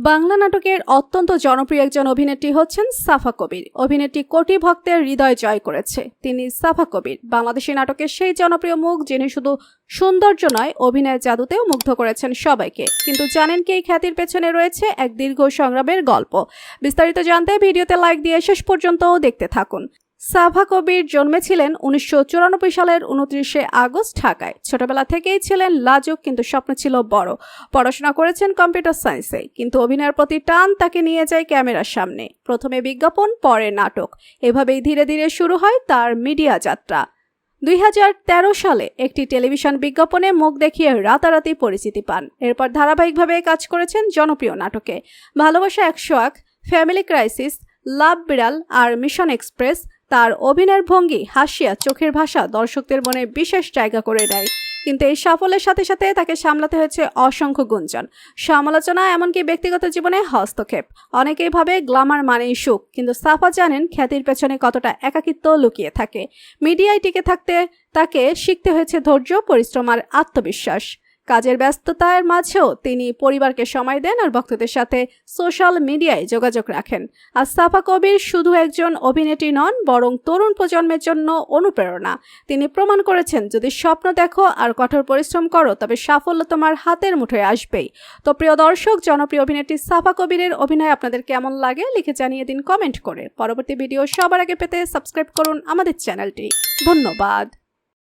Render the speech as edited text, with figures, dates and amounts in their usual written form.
বাংলা নাটকের অত্যন্ত জনপ্রিয় একজন অভিনেত্রী হচ্ছেন সাফা কবির। অভিনেত্রী কোটি ভক্তের হৃদয় জয় করেছে। তিনি সাফা কবির, বাংলাদেশি নাটকের সেই জনপ্রিয় মুখ যিনি শুধু সৌন্দর্য নয়, অভিনয়ের জাদুতেও মুগ্ধ করেছেন সবাইকে। কিন্তু জানেন কি এই খ্যাতির পেছনে রয়েছে এক দীর্ঘ সংগ্রামের গল্প? বিস্তারিত জানতে ভিডিওতে লাইক দিয়ে শেষ পর্যন্ত দেখতে থাকুন। সাফা কবির জন্মেছিলেন 1994 সালের 29শে আগস্ট ঢাকায়। ছোটবেলা থেকেই ছিলেন লাজুক, কিন্তু স্বপ্ন ছিল বড়। পড়াশোনা করেছেন কম্পিউটার সায়েন্সে, কিন্তু অভিনয়ের প্রতি টান তাকে নিয়ে যায় ক্যামেরার সামনে। প্রথমে বিজ্ঞাপন, পরে নাটক, এভাবেই ধীরে ধীরে শুরু হয় তার মিডিয়া যাত্রা। 2013 সালে একটি টেলিভিশন বিজ্ঞাপনে মুখ দেখিয়ে রাতারাতি পরিচিতি পান। এরপর ধারাবাহিকভাবে কাজ করেছেন জনপ্রিয় নাটকে ভালোবাসা 101, ফ্যামিলি ক্রাইসিস, লাভ বিড়াল আর মিশন এক্সপ্রেস। তার অভিনয়ের ভঙ্গি, হাসিয়া, চোখের ভাষা দর্শকদের মনে বিশেষ জায়গা করে দেয়। কিন্তু এই সাফল্যের সাথে সাথে তাকে সামলাতে হয়েছে অসংখ্য গুঞ্জন, সমালোচনা, এমনকি ব্যক্তিগত জীবনে হস্তক্ষেপ। অনেকেই ভাবে গ্ল্যামার মানেই সুখ, কিন্তু সাফা জানেন খ্যাতির পেছনে কতটা একাকিত্ব লুকিয়ে থাকে। মিডিয়ায় টিকে থাকতে তাকে শিখতে হয়েছে ধৈর্য, পরিশ্রম আর আত্মবিশ্বাস। কাজের ব্যস্ততার মাঝেও তিনি পরিবারকে সময় দেন আর ভক্তদের সাথে সোশ্যাল মিডিয়ায় যোগাযোগ রাখেন। আর সাফা কবির শুধু একজন অভিনেত্রী নন, বরং তরুণ প্রজন্মের জন্য অনুপ্রেরণা। তিনি প্রমাণ করেছেন, যদি স্বপ্ন দেখো আর কঠোর পরিশ্রম করো, তবে সাফল্য তোমার হাতের মুঠোয় আসবেই। তো প্রিয় দর্শক, জনপ্রিয় অভিনেত্রী সাফা কবিরের অভিনয় আপনাদের কেমন লাগে লিখে জানিয়ে দিন কমেন্ট করে। পরবর্তী ভিডিও সবার আগে পেতে সাবস্ক্রাইব করুন আমাদের চ্যানেলটি। ধন্যবাদ।